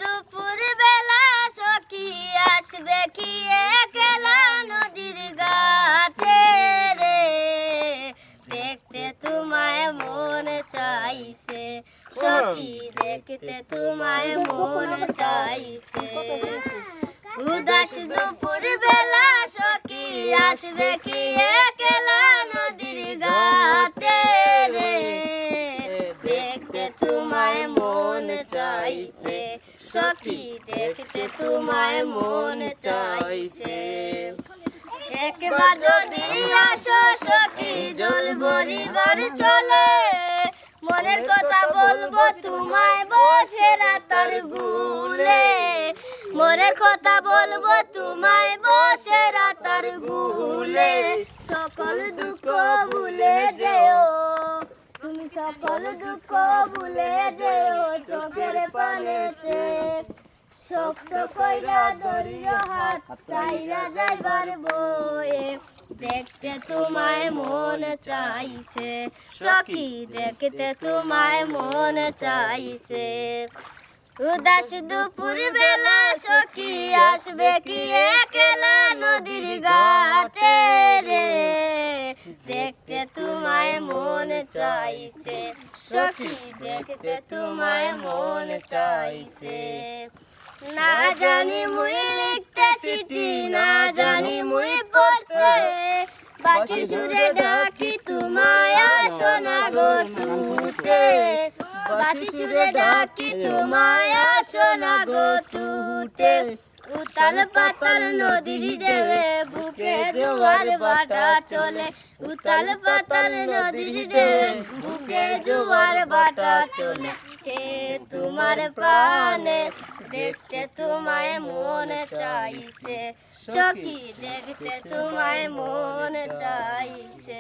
দুপুর বেলা সখী আসবে কি একলা নদীর ঘাটে রে, দেখতে তোমায় মন চাইছে সখী, দেখতে তোমায় মন চাইছে। উদাস দুপুর বেলা সখী আসবে কি একলা নদীর ঘাটে রে, দেখতে তোমায় মন চাইছে সখী, দেখতে তোমায় মন চাইছে। একবার যদি আসো সখী জল ভরিবার চলে, মনের কথা বলবো তোমায় বসে রাতার গুলে, মনের কথা বলবো তোমায় বসে রাতার গুলে। সকল দুঃখ ভুলে যেও তুমি, সকল দুঃখ ভুলে যেও চোখের পানেতে, শক্ত কইরা ধরিও হাত চাইরা যাইবার বয়ে, দেখতে তোমায় মন চাইছে সখী, দেখতে তোমায় মন চাইছে। উদাস দুপুর বেলা সখী আসবে কি একলা নদীর ঘাটে রে, দেখতে তোমায় মন চাইছে সখী, দেখতে তোমায় মন চাইছে। না জানি মুই লিখতে চিঠি, না জানি মুই পড়তে, বাঁশি সুরে ডাকি তোমায় আসো না গো ছুটে, বাঁশি সুরে ডাকি তোমায় আসো না গো ছুটে। উতাল পাতাল নদীর ঢেউয়ে বুকে জোয়ার ভাটা চলে, উতাল পাতাল নদীর ঢেউয়ে বুকে জোয়ার ভাটা চলে। তোমার প্রাণে দেখতে তোমায় মন চাইছে সখী, দেখতে তোমায় মন চাইছে।